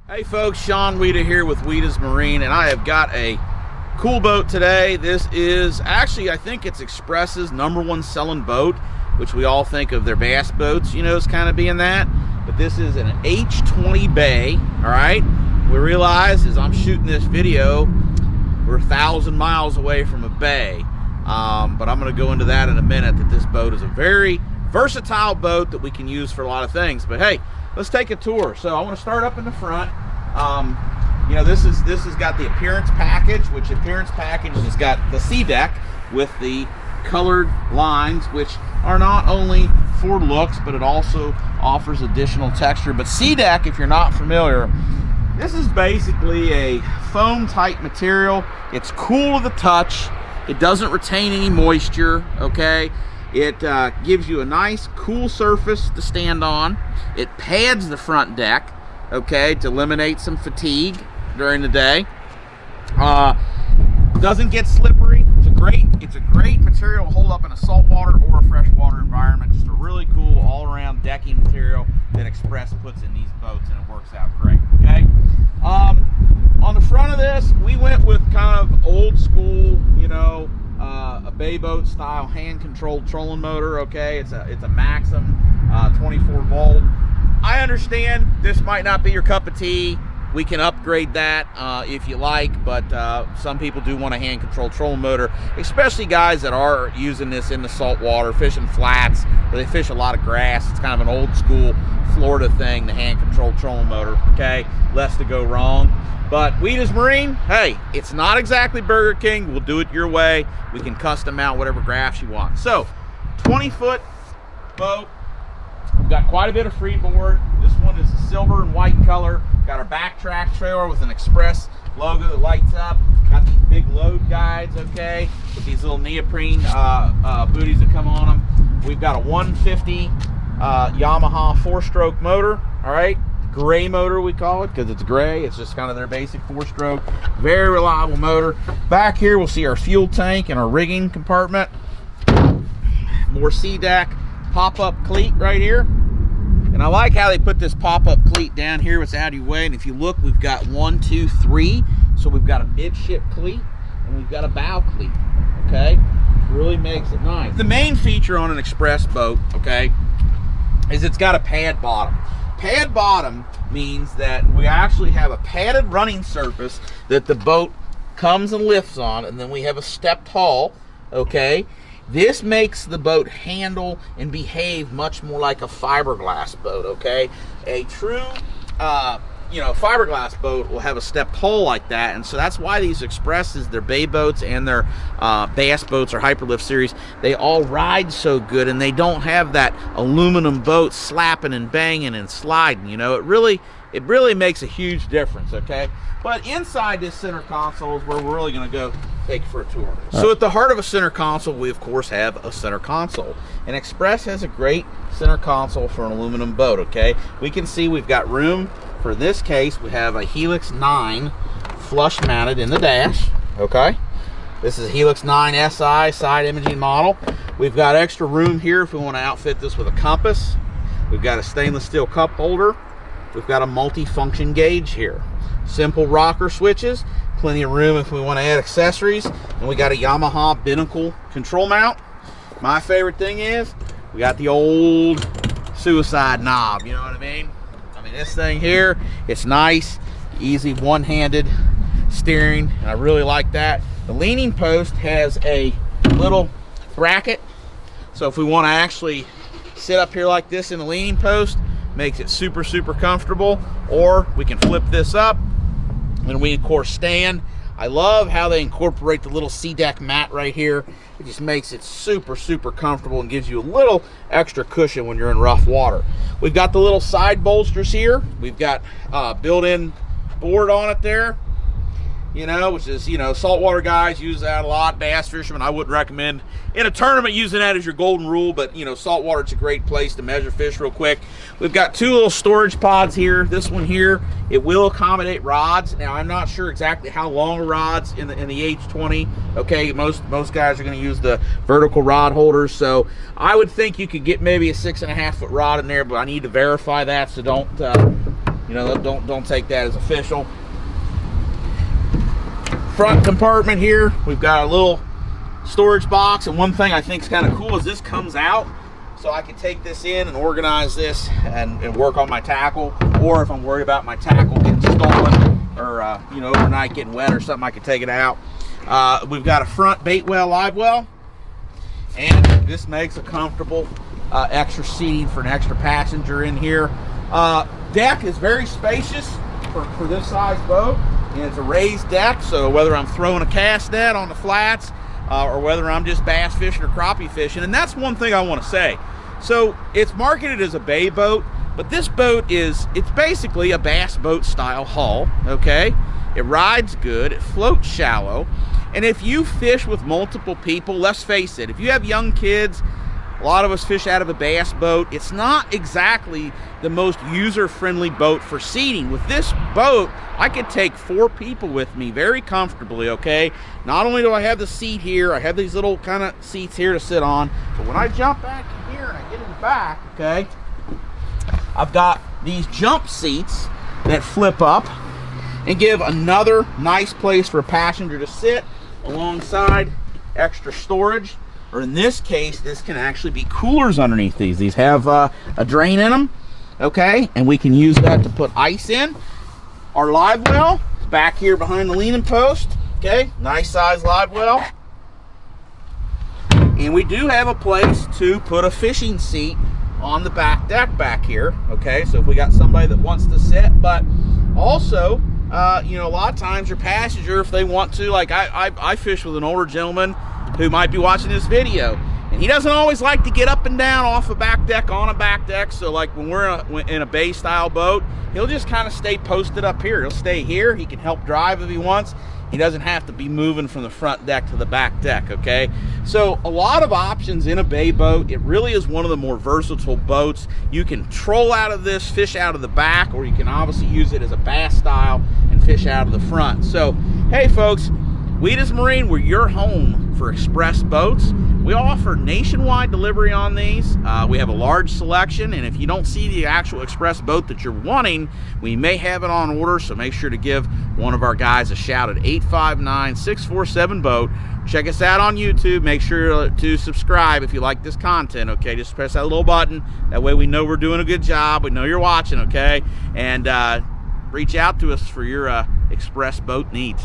Hey folks, Sean Weeda here with Weeda's Marine, and I have got a cool boat today. This is actually, I think it's Xpress's #1 selling boat, which we all think of their bass boats, you know, as kind of being that. But this is an H20 bay, all right? We realize as I'm shooting this video, we're 1,000 miles away from a bay. But I'm going to go into that in a minute, that this boat is a very versatile boat that we can use for a lot of things. But hey, let's take a tour. So I want to start up in the front. You know, this has got the appearance package, which appearance package has got the sea deck with the colored lines, which are not only for looks, but it also offers additional texture. But sea deck, if you're not familiar, this is basically a foam type material. It's cool to the touch. It doesn't retain any moisture, okay? It gives you a nice cool surface to stand on. It pads the front deck, okay, to eliminate some fatigue during the day. Doesn't get slippery. It's a great material to hold up in a saltwater or a freshwater environment. Just a really cool all-around decking material that Xpress puts in these boats, and it works out great, okay? On the front of this, we went with kind of old school, you know, a bay boat style hand-controlled trolling motor. Okay, it's a Maxim 24 volt. I understand this might not be your cup of tea. We can upgrade that if you like, but some people do want a hand-controlled trolling motor, especially guys that are using this in the saltwater, fishing flats, where they fish a lot of grass. It's kind of an old school Florida thing, the hand-controlled trolling motor. Okay, less to go wrong. But Weeda's Marine, hey, it's not exactly Burger King. We'll do it your way. We can custom mount whatever graphs you want. So, 20-foot boat. We've got quite a bit of freeboard. This one is a silver and white color. Got our backtrack trailer with an Xpress logo that lights up. Got these big load guides, okay, with these little neoprene booties that come on them. We've got a 150 Yamaha 4-stroke motor, all right? Gray motor, we call it, because it's gray. It's just kind of their basic 4-stroke. Very reliable motor. Back here, we'll see our fuel tank and our rigging compartment. More sea deck. Pop-up cleat right here. And I like how they put this pop-up cleat down here. It's out of your way. And if you look, we've got 1, 2, 3. So we've got a midship cleat and we've got a bow cleat. Okay? Really makes it nice. The main feature on an Xpress boat, okay, is it's got a pad bottom. Pad bottom means that we actually have a padded running surface that the boat comes and lifts on, and then we have a stepped hull, okay? This makes the boat handle and behave much more like a fiberglass boat, okay? A true, you know, fiberglass boat will have a stepped hull like that, and so that's why these Xpresses, their bay boats and their bass boats or Hyperlift series, they all ride so good, and they don't have that aluminum boat slapping and banging and sliding. You know, it really makes a huge difference, okay? But inside this center console is where we're really going to go take you for a tour. So at the heart of a center console, we of course have a center console. And Xpress has a great center console for an aluminum boat, okay? We can see we've got room. For this case, we have a Helix 9 flush mounted in the dash, okay? This is a Helix 9 SI side imaging model. We've got extra room here if we want to outfit this with a compass. We've got a stainless steel cup holder. We've got a multi-function gauge here. Simple rocker switches, plenty of room if we want to add accessories. And we got a Yamaha binnacle control mount. My favorite thing is we got the old suicide knob, you know what I mean? This thing here, it's nice, easy one-handed steering, and I really like that. The leaning post has a little bracket, so if we want to actually sit up here like this in the leaning post, makes it super comfortable. Or we can flip this up and we of course stand. I love how they incorporate the little sea deck mat right here. It just makes it super comfortable and gives you a little extra cushion when you're in rough water. We've got the little side bolsters here. We've got built-in board on it there, you know, which is, you know, saltwater guys use that a lot. Bass fishermen, I wouldn't recommend in a tournament using that as your golden rule, but, you know, saltwater, it's a great place to measure fish real quick. We've got 2 little storage pods here. This one here, it will accommodate rods. Now, I'm not sure exactly how long a rod's in the H20. Okay, most guys are going to use the vertical rod holders, so I would think you could get maybe a 6.5-foot rod in there, but I need to verify that, so don't You know, don't take that as official. Front compartment here, we've got a little storage box, and one thing I think is kind of cool is this comes out, so I can take this in and organize this and work on my tackle, or if I'm worried about my tackle getting stolen or you know, overnight getting wet or something, I can take it out. We've got a front bait well, live well, and this makes a comfortable extra seating for an extra passenger in here. Deck is very spacious for this size boat, and it's a raised deck, so whether I'm throwing a cast net on the flats or whether I'm just bass fishing or crappie fishing. And that's one thing I want to say. So it's marketed as a bay boat, but this boat it's basically a bass boat style hull, okay? It rides good, it floats shallow, and if you fish with multiple people, let's face it, if you have young kids, a lot of us fish out of a bass boat, it's not exactly the most user-friendly boat for seating. With this boat, I could take 4 people with me very comfortably, okay? Not only do I have the seat here, I have these little kind of seats here to sit on, but when I jump back in here and I get in the back, okay, I've got these jump seats that flip up and give another nice place for a passenger to sit alongside extra storage. Or in this case, this can actually be coolers underneath these. These have a drain in them, okay? And we can use that to put ice in. Our live well is back here behind the leaning post, okay? Nice size live well. And we do have a place to put a fishing seat on the back deck back here, okay? So if we got somebody that wants to sit, but also, you know, a lot of times your passenger, if they want to, like I fish with an older gentleman who might be watching this video, and he doesn't always like to get up and down off a back deck on a back deck. So like when we're in a bay style boat, he'll just kind of stay posted up here. He'll stay here. He can help drive if he wants. He doesn't have to be moving from the front deck to the back deck, okay? So a lot of options in a bay boat. It really is one of the more versatile boats. You can troll out of this, fish out of the back, or you can obviously use it as a bass style and fish out of the front. So, hey folks, Weedas Marine, we're your home for Express boats. We offer nationwide delivery on these. We have a large selection, and if you don't see the actual Express boat that you're wanting, we may have it on order, so make sure to give one of our guys a shout at 859-647-BOAT. Check us out on YouTube. Make sure to subscribe if you like this content, okay? Just press that little button. That way we know we're doing a good job. We know you're watching, okay? And reach out to us for your Express boat needs.